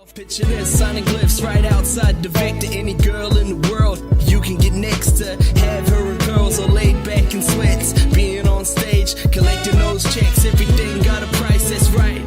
Picture this, signing glyphs right outside the Victor. Any girl in the world you can get next to. Have her in curls or laid back in sweats. Being on stage, collecting those checks. Everything got a price, that's right.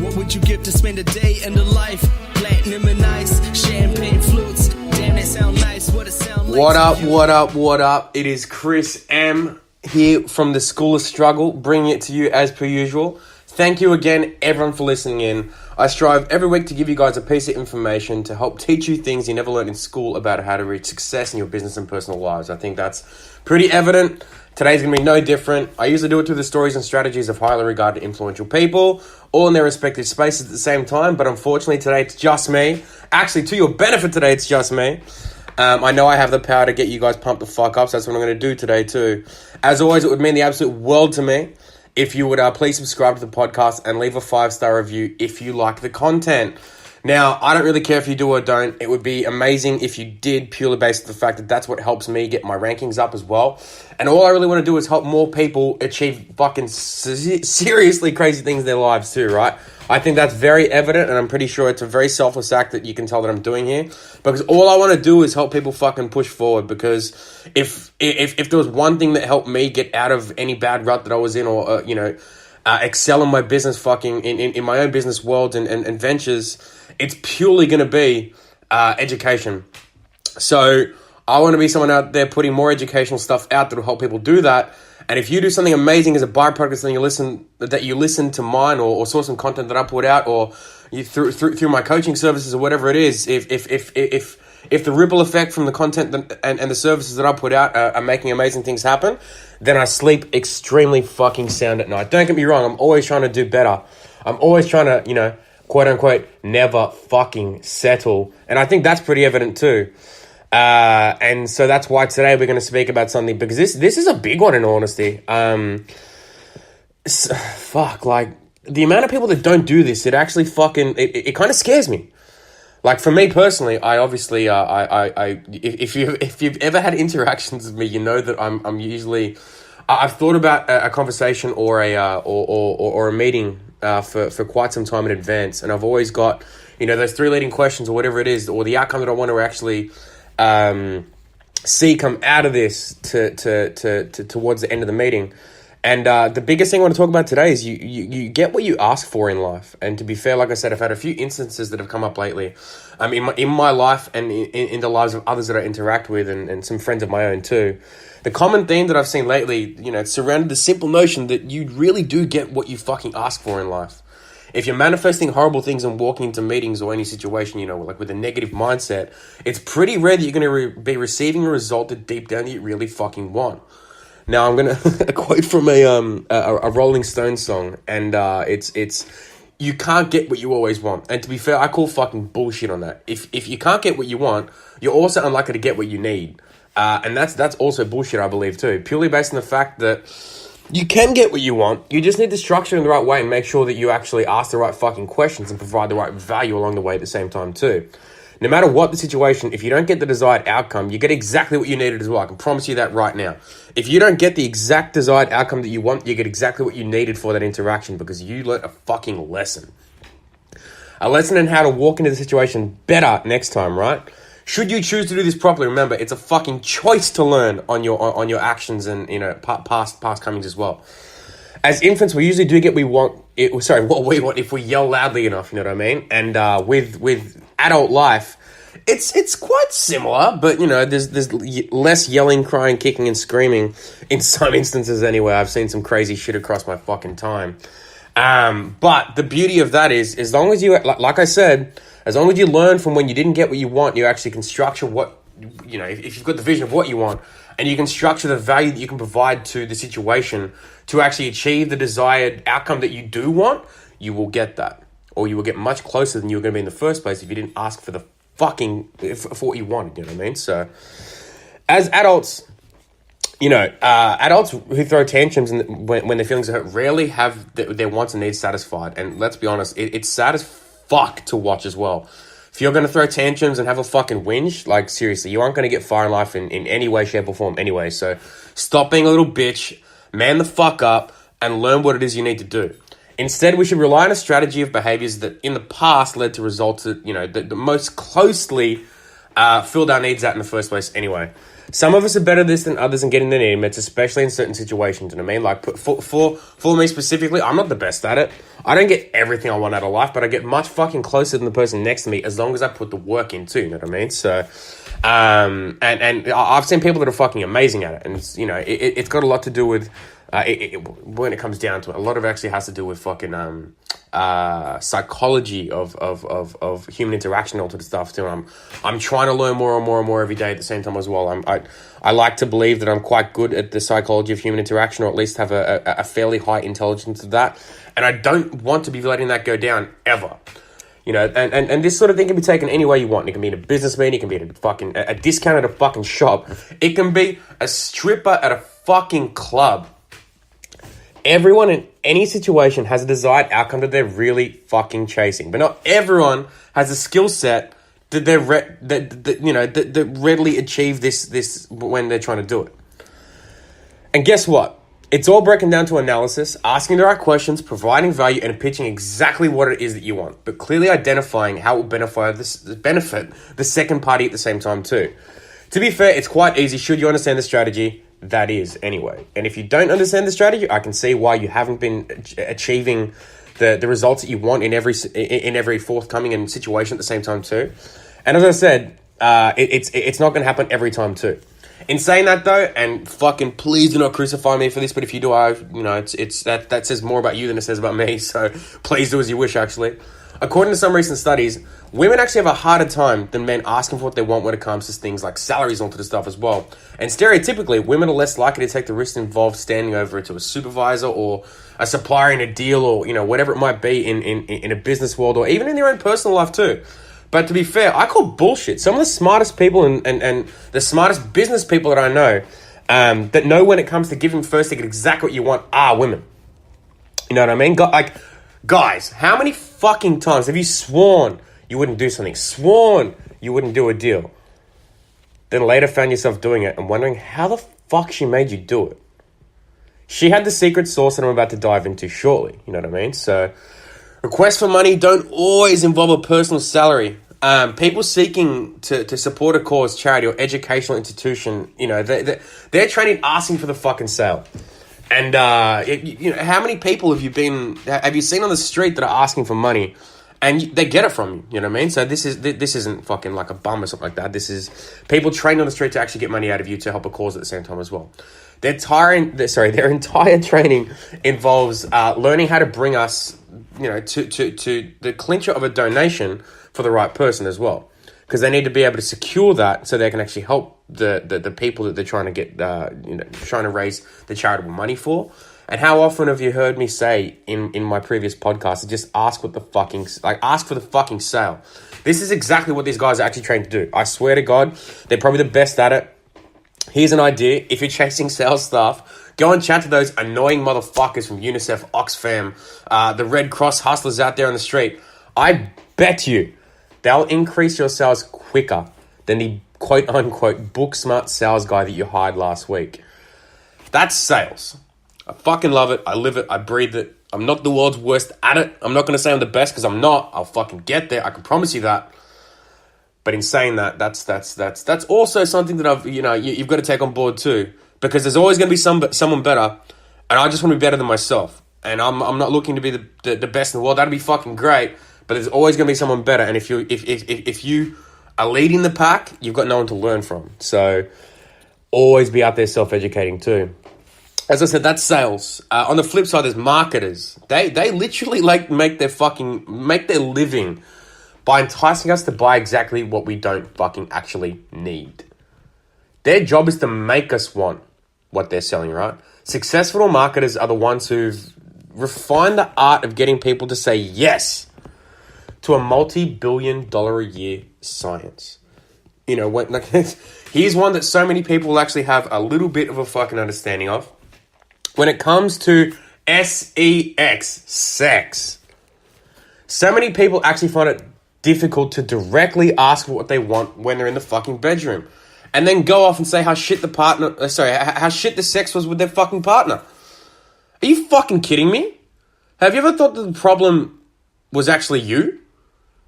What would you give to spend a day in the life? Platinum and ice, champagne flutes. Damn, that sound nice. What it sound like? What up? It is Chris M here from the School of Struggle, bringing it to you as per usual. Thank you again, everyone, for listening in. I strive every week to give you guys a piece of information to help teach you things you never learned in school about how to reach success in your business and personal lives. I think that's pretty evident. Today's going to be no different. I usually do it through the stories and strategies of highly regarded influential people, all in their respective spaces at the same time, but unfortunately today it's just me. Actually, to your benefit today, it's just me. I know I have the power to get you guys pumped the fuck up, so that's what I'm going to do today too. As always, it would mean the absolute world to me if you would please subscribe to the podcast and leave a 5-star review if you like the content. Now, I don't really care if you do or don't. It would be amazing if you did, purely based on the fact that that's what helps me get my rankings up as well. And all I really want to do is help more people achieve fucking seriously crazy things in their lives too, right? I think that's very evident, and I'm pretty sure it's a very selfless act that you can tell that I'm doing here. Because all I want to do is help people fucking push forward. Because if there was one thing that helped me get out of any bad rut that I was in, or excel in my business, fucking in my own business world and ventures, it's purely going to be education. So I want to be someone out there putting more educational stuff out that will help people do that. And if you do something amazing as a byproduct of something you listen to mine or saw some content that I put out, or you through my coaching services or whatever it is, if the ripple effect from the content and the services that I put out are making amazing things happen, then I sleep extremely fucking sound at night. Don't get me wrong, I'm always trying to do better. I'm always trying to, quote unquote, never fucking settle. And I think that's pretty evident too. And so that's why today we're going to speak about something, because this is a big one in all honesty. The amount of people that don't do this, it actually fucking, it kind of scares me. Like for me personally, I obviously, if you've ever had interactions with me, you know that I'm usually, I've thought about a conversation or a meeting, for quite some time in advance. And I've always got, those 3 leading questions or whatever it is, or the outcome that I want to actually, see come out of this to towards the end of the meeting. And the biggest thing I want to talk about today is you get what you ask for in life. And to be fair, like I said, I've had a few instances that have come up lately, in my life and in the lives of others that I interact with, and some friends of my own too. The common theme that I've seen lately, it's surrounded the simple notion that you really do get what you fucking ask for in life. If you're manifesting horrible things and walking into meetings or any situation, like with a negative mindset, it's pretty rare that you're going to be receiving a result that deep down you really fucking want. Now, I'm going to quote from a Rolling Stones song, and it's you can't get what you always want. And to be fair, I call fucking bullshit on that. If you can't get what you want, you're also unlikely to get what you need. And that's also bullshit, I believe, too. Purely based on the fact that you can get what you want. You just need to structure it in the right way and make sure that you actually ask the right fucking questions and provide the right value along the way at the same time too. No matter what the situation, if you don't get the desired outcome, you get exactly what you needed as well. I can promise you that right now. If you don't get the exact desired outcome that you want, you get exactly what you needed for that interaction, because you learned a fucking lesson. A lesson in how to walk into the situation better next time, right? Should you choose to do this properly, remember, it's a fucking choice to learn on your actions and past comings as well. As infants, we usually do get what we want if we yell loudly enough. You know what I mean? And with adult life, it's quite similar, but there's less yelling, crying, kicking, and screaming in some instances. Anyway, I've seen some crazy shit across my fucking time. But the beauty of that is, as long as you, like I said, as long as you learn from when you didn't get what you want, you actually can structure what, if you've got the vision of what you want, and you can structure the value that you can provide to the situation to actually achieve the desired outcome that you do want, you will get that. Or you will get much closer than you were going to be in the first place if you didn't ask for the fucking, for what you wanted, you know what I mean? So, as adults, adults who throw tantrums when their feelings are hurt rarely have their wants and needs satisfied. And let's be honest, it's sad as fuck to watch as well. If you're going to throw tantrums and have a fucking whinge, like seriously, you aren't going to get far in life in any way, shape or form anyway. So stop being a little bitch, man the fuck up, and learn what it is you need to do. Instead, we should rely on a strategy of behaviors that in the past led to results that, that most closely filled our needs out in the first place anyway. Some of us are better at this than others in getting their needs met, especially in certain situations. You know what I mean? Like, for me specifically, I'm not the best at it. I don't get everything I want out of life, but I get much fucking closer than the person next to me as long as I put the work in too, you know what I mean? So, and I've seen people that are fucking amazing at it, and it's, it's got a lot to do with, when it comes down to it, a lot of it actually has to do with fucking psychology of human interaction, all sort of stuff too. I'm trying to learn more and more and more every day at the same time as well. I like to believe that I'm quite good at the psychology of human interaction, or at least have a fairly high intelligence of that. And I don't want to be letting that go down ever. And this sort of thing can be taken any way you want. It can be in a business meeting, it can be at a discount at a fucking shop. It can be a stripper at a fucking club. Everyone in any situation has a desired outcome that they're really fucking chasing, but not everyone has a skill set that that readily achieve this when they're trying to do it. And guess what? It's all broken down to analysis, asking the right questions, providing value, and pitching exactly what it is that you want, but clearly identifying how it will benefit the second party at the same time too. To be fair, it's quite easy should you understand the strategy. That is, anyway. And if you don't understand the strategy, I can see why you haven't been achieving the results that you want in every forthcoming and situation at the same time too. And as I said, it's not going to happen every time too. In saying that though, and fucking please do not crucify me for this, but if you do, it's that says more about you than it says about me. So please do as you wish. Actually, according to some recent studies, women actually have a harder time than men asking for what they want when it comes to things like salaries and all to the stuff as well. And stereotypically, women are less likely to take the risk involved standing over to a supervisor or a supplier in a deal, or whatever it might be in a business world, or even in their own personal life too. But to be fair, I call bullshit. Some of the smartest people and the smartest business people that I know that know when it comes to giving first to get exactly what you want are women. You know what I mean? Guys, how many fucking times have you sworn you wouldn't do something, sworn you wouldn't do a deal, then later found yourself doing it and wondering how the fuck she made you do it? She had the secret sauce that I'm about to dive into shortly, you know what I mean? So, requests for money don't always involve a personal salary. People seeking to support a cause, charity, or educational institution, they're trained in asking for the fucking sale. And, how many people have you seen on the street that are asking for money and they get it from you, you know what I mean? So this isn't fucking like a bum or something like that. This is people trained on the street to actually get money out of you to help a cause at the same time as well. Their entire training involves learning how to bring us, to the clincher of a donation for the right person as well. Because they need to be able to secure that so they can actually help the people that they're trying to get, trying to raise the charitable money for. And how often have you heard me say in my previous podcast, just ask for the fucking sale. This is exactly what these guys are actually trained to do. I swear to God, they're probably the best at it. Here's an idea. If you're chasing sales stuff, go and chat to those annoying motherfuckers from UNICEF, Oxfam, the Red Cross hustlers out there on the street. I bet you they'll increase your sales quicker than the quote-unquote book-smart sales guy that you hired last week. That's sales. I fucking love it. I live it. I breathe it. I'm not the world's worst at it. I'm not going to say I'm the best because I'm not. I'll fucking get there. I can promise you that. But in saying that, that's also something that you've got to take on board too, because there's always going to be someone better, and I just want to be better than myself. And I'm not looking to be the best in the world. That'd be fucking great. But there's always going to be someone better. And if you are leading the pack, you've got no one to learn from. So always be out there self-educating too. As I said, that's sales. On the flip side, there's marketers. They literally make their living by enticing us to buy exactly what we don't fucking actually need. Their job is to make us want what they're selling, right? Successful marketers are the ones who've refined the art of getting people to say yes to a multi-billion-dollar a year science. Here's one that so many people will actually have a little bit of a fucking understanding of. When it comes to sex, so many people actually find it difficult to directly ask for what they want when they're in the fucking bedroom, and then go off and say how shit the sex was with their fucking partner. Are you fucking kidding me? Have you ever thought that the problem was actually you?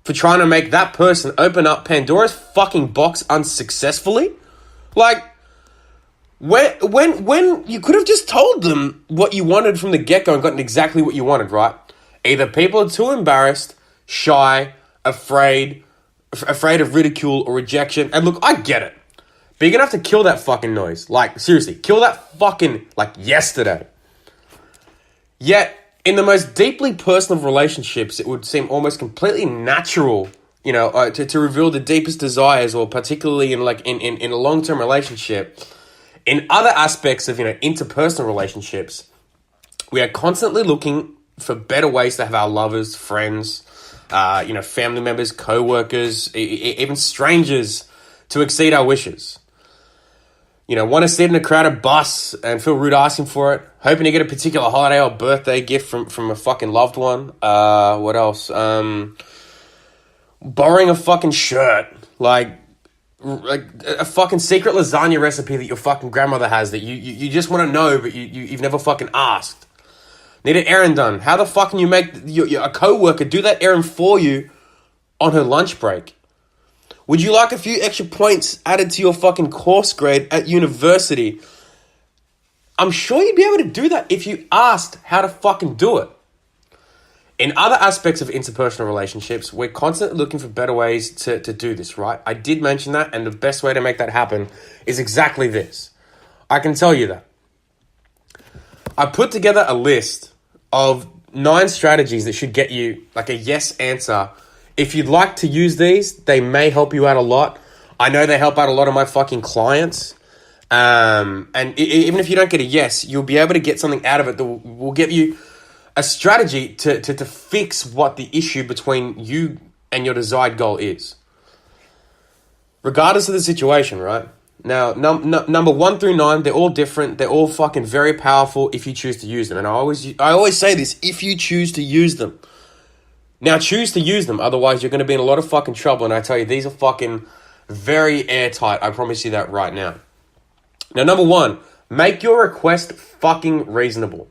For trying to make that person open up Pandora's fucking box unsuccessfully? Like, when you could have just told them what you wanted from the get-go and gotten exactly what you wanted, right? Either people are too embarrassed, shy, afraid of ridicule or rejection. And look, I get it. But you're gonna have to kill that fucking noise. Like, seriously, kill that fucking, like, yesterday. Yet, in the most deeply personal of relationships, it would seem almost completely natural, you know, to reveal the deepest desires, or particularly in a long-term relationship. In other aspects of, you know, interpersonal relationships, we are constantly looking for better ways to have our lovers, friends, you know, family members, co-workers, even strangers to exceed our wishes. You know, want to sit in a crowded bus and feel rude asking for it, hoping to get a particular holiday or birthday gift from a fucking loved one. What else? Borrowing a fucking shirt, like a fucking secret lasagna recipe that your fucking grandmother has that you just want to know, but you've never fucking asked. Need an errand done. How the fuck can you make a co-worker do that errand for you on her lunch break? Would you like a few extra points added to your fucking course grade at university? I'm sure you'd be able to do that if you asked how to fucking do it. In other aspects of interpersonal relationships, we're constantly looking for better ways to do this, right? I did mention that, and the best way to make that happen is exactly this. I can tell you that. I put together a list of 9 strategies that should get you like a yes answer. If you'd like to use these, they may help you out a lot. I know they help out a lot of my fucking clients. And even if you don't get a yes, you'll be able to get something out of it that will get you a strategy to fix what the issue between you and your desired goal is. Regardless of the situation, right? Now, number 1 through 9, they're all different. They're all fucking very powerful if you choose to use them. And I always say this, if you choose to use them. Now, choose to use them. Otherwise, you're going to be in a lot of fucking trouble. And I tell you, these are fucking very airtight. I promise you that right now. Now, number 1, make your request fucking reasonable.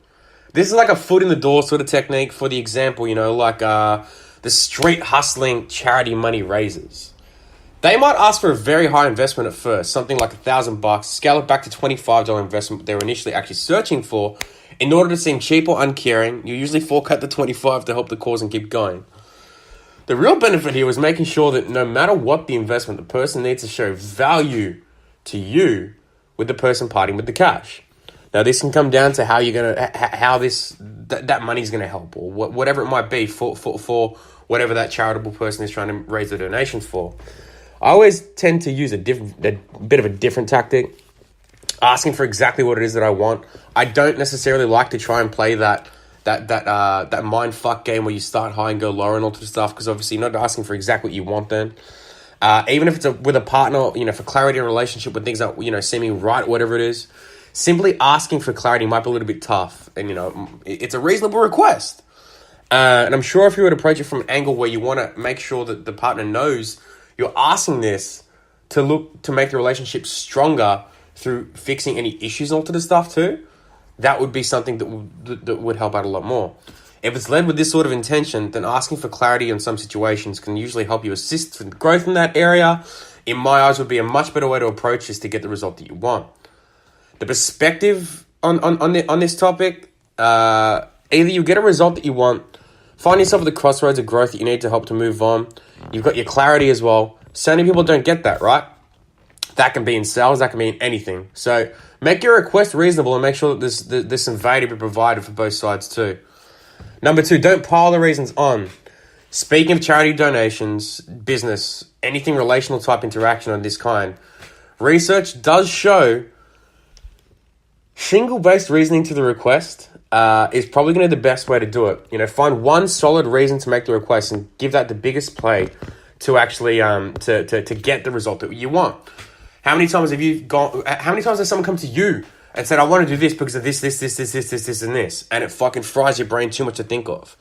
This is like a foot in the door sort of technique for the example, you know, like the street hustling charity money raisers. They might ask for a very high investment at first, something like $1,000, scale it back to $25 investment they were initially actually searching for. In order to seem cheap or uncaring, you usually fork out the $25 to help the cause and keep going. The real benefit here was making sure that no matter what the investment, the person needs to show value to you with the person parting with the cash. Now, this can come down to how you're gonna, how that money's gonna help, or whatever it might be for whatever that charitable person is trying to raise the donations for. I always tend to use a bit of a different tactic, asking for exactly what it is that I want. I don't necessarily like to try and play that mind fuck game where you start high and go lower and all that stuff, because obviously you're not asking for exactly what you want then. Even if it's with a partner, you know, for clarity in a relationship with things that, you know, seeming right, whatever it is, simply asking for clarity might be a little bit tough. And, you know, it's a reasonable request. And I'm sure if you would approach it from an angle where you want to make sure that the partner knows you're asking this to make the relationship stronger through fixing any issues and all to the stuff too, that would be something that would help out a lot more. If it's led with this sort of intention, then asking for clarity in some situations can usually help you assist with growth in that area. In my eyes, would be a much better way to approach this to get the result that you want. The perspective on this topic, either you get a result that you want, find yourself at the crossroads of growth that you need to help to move on. You've got your clarity as well. So many people don't get that, right? That can be in sales, that can be in anything. So make your request reasonable and make sure that there's some value to be provided for both sides too. Number 2, don't pile the reasons on. Speaking of charity donations, business, anything relational type interaction of this kind, research does show shingle-based reasoning to the request is probably going to be the best way to do it. You know, find one solid reason to make the request and give that the biggest play to actually to get the result that you want. How many times has someone come to you and said, I want to do this because of this, and this, and it fucking fries your brain too much to think of?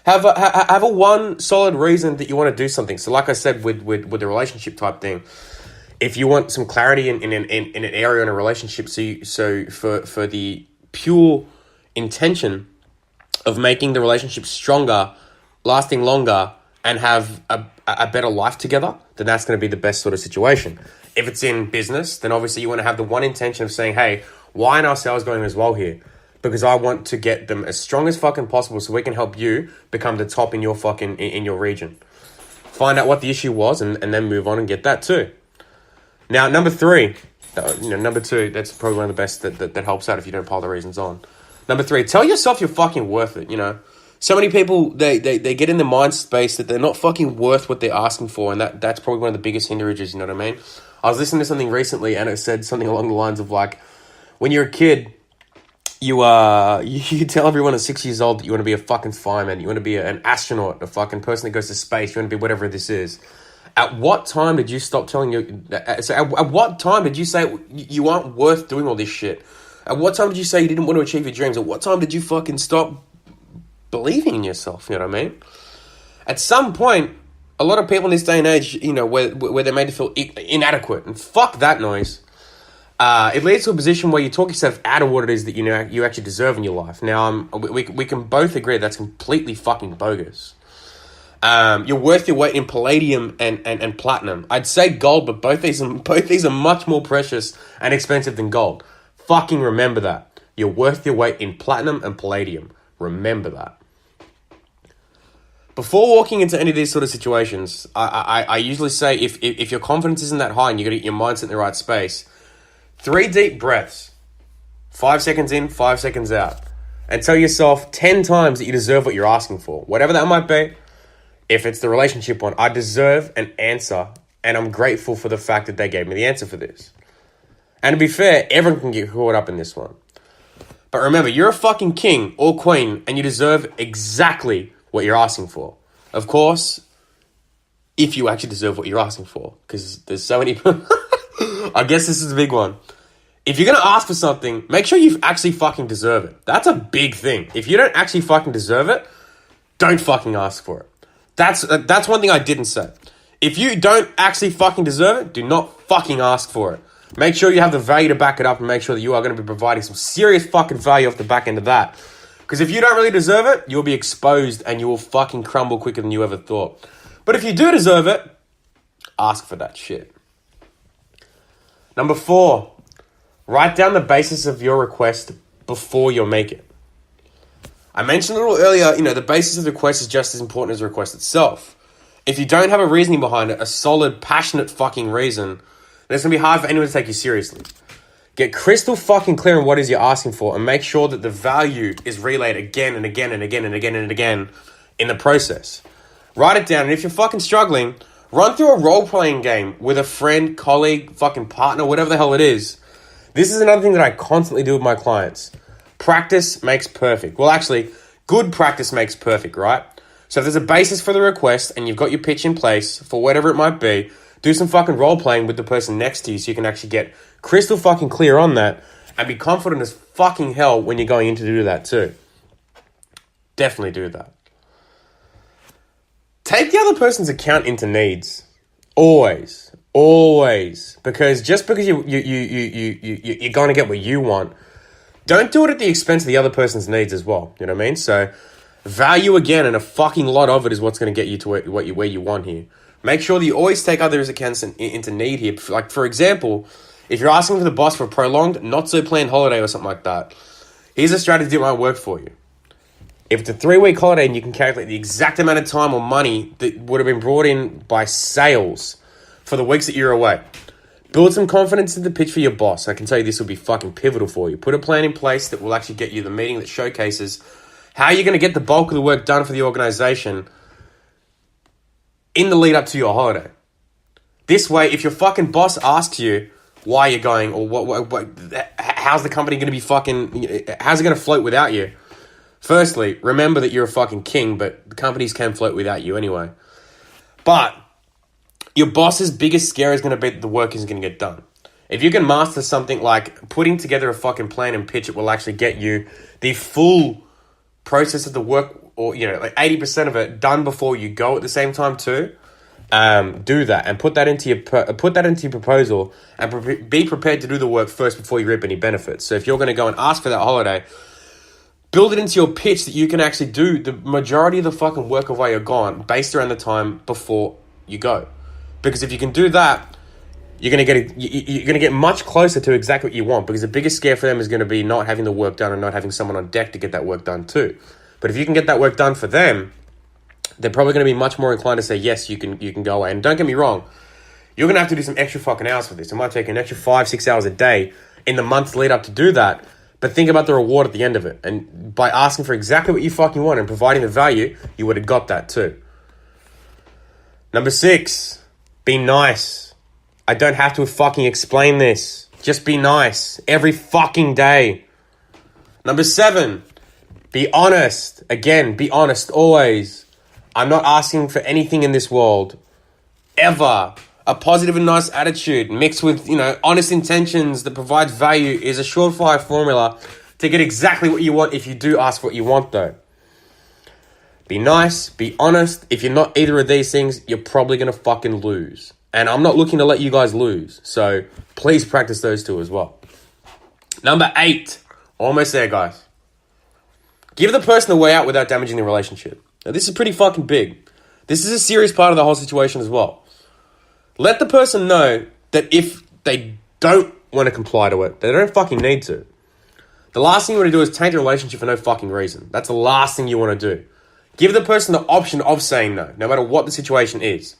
Have a one solid reason that you want to do something. So like I said with the relationship type thing, if you want some clarity in an area in a relationship, so for the pure intention of making the relationship stronger, lasting longer, and have a better life together, then that's going to be the best sort of situation. If it's in business, then obviously you want to have the one intention of saying, hey, why aren't our sales going as well here? Because I want to get them as strong as fucking possible so we can help you become the top in your fucking, in your region. Find out what the issue was and then move on and get that too. Now, number two, that's probably one of the best that helps out if you don't pile the reasons on. Number 3, tell yourself you're fucking worth it, So many people, they get in the mind space that they're not fucking worth what they're asking for, and that's probably one of the biggest hindrances, you know what I mean? I was listening to something recently, and it said something along the lines of like, when you're a kid, you tell everyone at 6 years old that you want to be a fucking fireman, you want to be an astronaut, a fucking person that goes to space, you want to be whatever this is. At what time did you stop telling you? So at what time did you say you aren't worth doing all this shit? At what time did you say you didn't want to achieve your dreams? At what time did you fucking stop believing in yourself? You know what I mean? At some point, a lot of people in this day and age, where they're made to feel inadequate, and fuck that noise. It leads to a position where you talk yourself out of what it is that you actually deserve in your life. Now, we can both agree that's completely fucking bogus. You're worth your weight in palladium and platinum. I'd say gold, but both these are much more precious and expensive than gold. Fucking remember that. You're worth your weight in platinum and palladium. Remember that. Before walking into any of these sort of situations, I usually say if your confidence isn't that high and you got to get your mindset in the right space, 3 deep breaths, 5 seconds in, 5 seconds out, and tell yourself 10 times that you deserve what you're asking for, whatever that might be. If it's the relationship one, I deserve an answer, and I'm grateful for the fact that they gave me the answer for this. And to be fair, everyone can get caught up in this one. But remember, you're a fucking king or queen, and you deserve exactly what you're asking for. Of course, if you actually deserve what you're asking for, because there's so many... I guess this is a big one. If you're going to ask for something, make sure you actually fucking deserve it. That's a big thing. If you don't actually fucking deserve it, don't fucking ask for it. That's one thing I didn't say. If you don't actually fucking deserve it, do not fucking ask for it. Make sure you have the value to back it up and make sure that you are going to be providing some serious fucking value off the back end of that. Because if you don't really deserve it, you'll be exposed and you will fucking crumble quicker than you ever thought. But if you do deserve it, ask for that shit. Number 4, write down the basis of your request before you make it. I mentioned a little earlier, the basis of the request is just as important as the request itself. If you don't have a reasoning behind it, a solid, passionate fucking reason, then it's going to be hard for anyone to take you seriously. Get crystal fucking clear on what it is you're asking for and make sure that the value is relayed again and again and again and again and again in the process. Write it down, and if you're fucking struggling, run through a role-playing game with a friend, colleague, fucking partner, whatever the hell it is. This is another thing that I constantly do with my clients. Practice makes perfect. Well, actually, good practice makes perfect, right? So if there's a basis for the request and you've got your pitch in place for whatever it might be, do some fucking role-playing with the person next to you so you can actually get crystal fucking clear on that and be confident as fucking hell when you're going in to do that too. Definitely do that. Take the other person's account into needs. Always. Because just because you're going to get what you want, don't do it at the expense of the other person's needs as well. You know what I mean? So value again, and a fucking lot of it is what's going to get you to where you want here. Make sure that you always take others' accounts into need here. Like, for example, if you're asking for the boss for a prolonged, not so planned holiday or something like that, here's a strategy that might work for you. If it's a 3-week holiday and you can calculate the exact amount of time or money that would have been brought in by sales for the weeks that you're away, build some confidence in the pitch for your boss. I can tell you this will be fucking pivotal for you. Put a plan in place that will actually get you the meeting that showcases how you're going to get the bulk of the work done for the organization in the lead up to your holiday. This way, if your fucking boss asks you why you're going or what how's the company going to be fucking, how's it going to float without you? Firstly, remember that you're a fucking king, but the companies can float without you anyway. But your boss's biggest scare is going to be that the work isn't going to get done. If you can master something like putting together a fucking plan and pitch, it will actually get you the full process of the work, or like 80% of it done before you go at the same time too. Do that and put that into your proposal and be prepared to do the work first before you reap any benefits. So if you're going to go and ask for that holiday, build it into your pitch that you can actually do the majority of the fucking work of while you're gone based around the time before you go. Because if you can do that, you're gonna get much closer to exactly what you want. Because the biggest scare for them is going to be not having the work done and not having someone on deck to get that work done too. But if you can get that work done for them, they're probably going to be much more inclined to say yes, you can go away. And don't get me wrong, you're going to have to do some extra fucking hours for this. It might take an extra 5-6 hours a day in the months lead up to do that. But think about the reward at the end of it. And by asking for exactly what you fucking want and providing the value, you would have got that too. Number 6, be nice. I don't have to fucking explain this. Just be nice every fucking day. Number 7, be honest. Again, be honest always. I'm not asking for anything in this world. Ever. A positive and nice attitude mixed with, honest intentions that provides value is a surefire formula to get exactly what you want if you do ask what you want though. Be nice, be honest. If you're not either of these things, you're probably going to fucking lose. And I'm not looking to let you guys lose. So please practice those two as well. Number 8. Almost there, guys. Give the person a way out without damaging the relationship. Now, this is pretty fucking big. This is a serious part of the whole situation as well. Let the person know that if they don't want to comply to it, they don't fucking need to. The last thing you want to do is taint the relationship for no fucking reason. That's the last thing you want to do. Give the person the option of saying no, no matter what the situation is.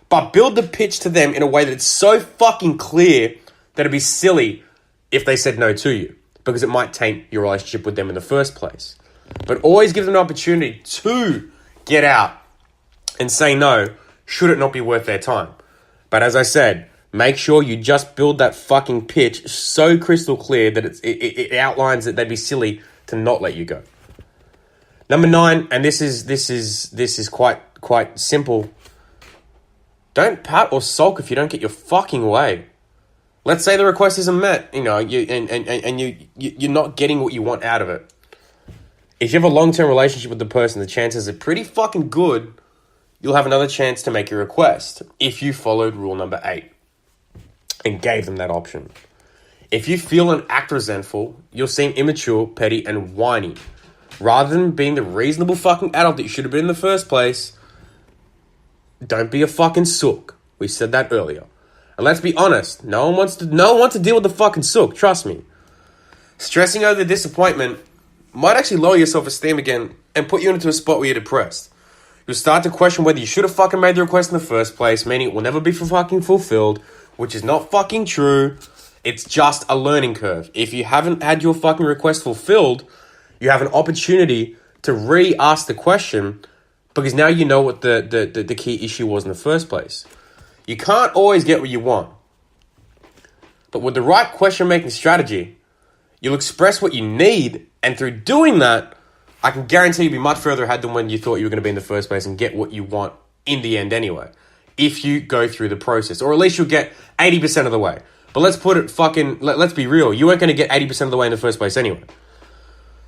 But build the pitch to them in a way that it's so fucking clear that it'd be silly if they said no to you, because it might taint your relationship with them in the first place. But always give them an opportunity to get out and say no, should it not be worth their time. But as I said, make sure you just build that fucking pitch so crystal clear that it outlines that they'd be silly to not let you go. Number 9, and this is quite simple. Don't pout or sulk if you don't get your fucking way. Let's say the request isn't met, you're not getting what you want out of it. If you have a long-term relationship with the person, the chances are pretty fucking good you'll have another chance to make your request if you followed rule number 8 and gave them that option. If you feel and act resentful, you'll seem immature, petty, and whiny. Rather than being the reasonable fucking adult that you should have been in the first place, don't be a fucking sook. We said that earlier. And let's be honest, no one wants to deal with the fucking sook, trust me. Stressing over the disappointment might actually lower your self-esteem again and put you into a spot where you're depressed. You'll start to question whether you should have fucking made the request in the first place, meaning it will never be fucking fulfilled, which is not fucking true. It's just a learning curve. If you haven't had your fucking request fulfilled, you have an opportunity to re-ask the question, because now you know what the key issue was in the first place. You can't always get what you want. But with the right question-making strategy, you'll express what you need, and through doing that, I can guarantee you'll be much further ahead than when you thought you were going to be in the first place and get what you want in the end anyway, if you go through the process. Or at least you'll get 80% of the way. But let's be real, you weren't going to get 80% of the way in the first place anyway.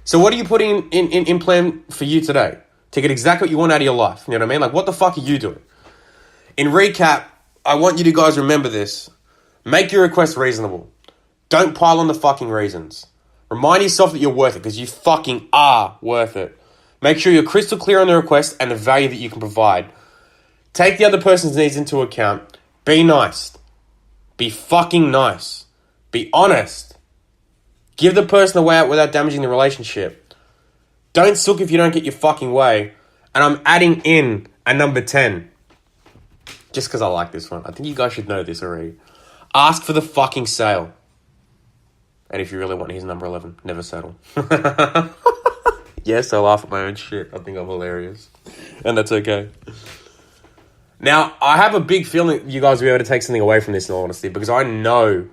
So what are you putting in plan for you today to get exactly what you want out of your life? You know what I mean? Like, what the fuck are you doing? In recap, I want you to guys remember this. Make your request reasonable. Don't pile on the fucking reasons. Remind yourself that you're worth it, because you fucking are worth it. Make sure you're crystal clear on the request and the value that you can provide. Take the other person's needs into account. Be nice. Be fucking nice. Be honest. Give the person a way out without damaging the relationship. Don't sook if you don't get your fucking way. And I'm adding in a number 10. Just because I like this one. I think you guys should know this already. Ask for the fucking sale. And if you really want, here's number 11. Never settle. Yes, I laugh at my own shit. I think I'm hilarious. And that's okay. Now, I have a big feeling you guys will be able to take something away from this, in all honesty, because I know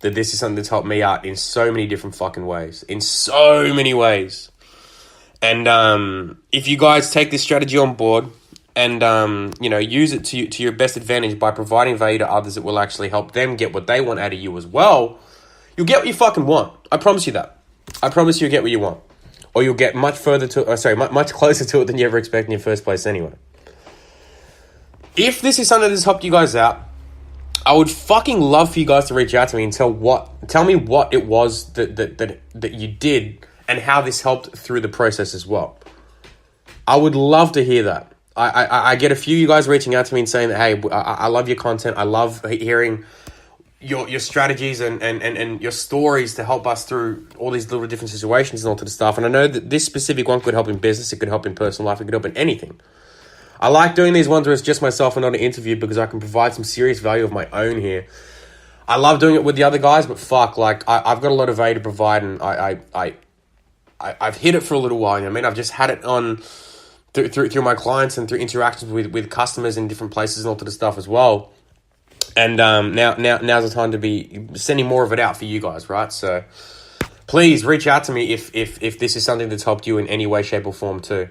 that this is something that's helped me out in so many different fucking ways. In so many ways. And if you guys take this strategy on board and, use it to your best advantage by providing value to others that will actually help them get what they want out of you as well, you'll get what you fucking want. I promise you that. I promise you'll get what you want. Or you'll get much closer to it than you ever expected in your first place anyway. If this is something that's helped you guys out, I would fucking love for you guys to reach out to me and tell me what it was that you did and how this helped through the process as well. I would love to hear that. I get a few of you guys reaching out to me and saying that, hey, I love your content. I love hearing your strategies and your stories to help us through all these little different situations and all to the stuff. And I know that this specific one could help in business. It could help in personal life. It could help in anything. I like doing these ones where it's just myself and not an interview because I can provide some serious value of my own here. I love doing it with the other guys, but fuck, like I've got a lot of value to provide, and I've hit it for a little while. You know what I mean? I've just had it on through my clients and through interactions with customers in different places and all to the stuff as well. And now's the time to be sending more of it out for you guys, right? So please reach out to me if this is something that's helped you in any way, shape, or form too.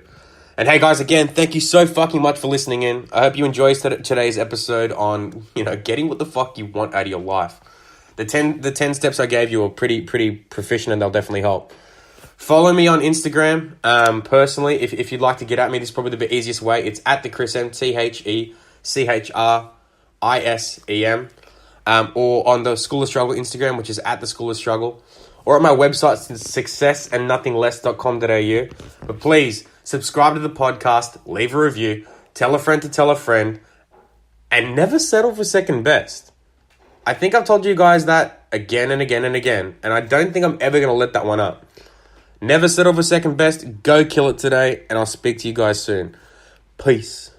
And hey guys, again, thank you so fucking much for listening in. I hope you enjoyed today's episode on, getting what the fuck you want out of your life. The 10 steps I gave you are pretty proficient, and they'll definitely help. Follow me on Instagram. Personally, if you'd like to get at me, this is probably the easiest way. It's at the Chris M, TheChrisIsem, or on the School of Struggle Instagram, which is at the School of Struggle, or at my website, successandnothingless.com.au. But please subscribe to the podcast, leave a review, tell a friend to tell a friend, and never settle for second best. I think I've told you guys that again and again and again, and I don't think I'm ever going to let that one up. Never settle for second best. Go kill it today, and I'll speak to you guys soon. Peace.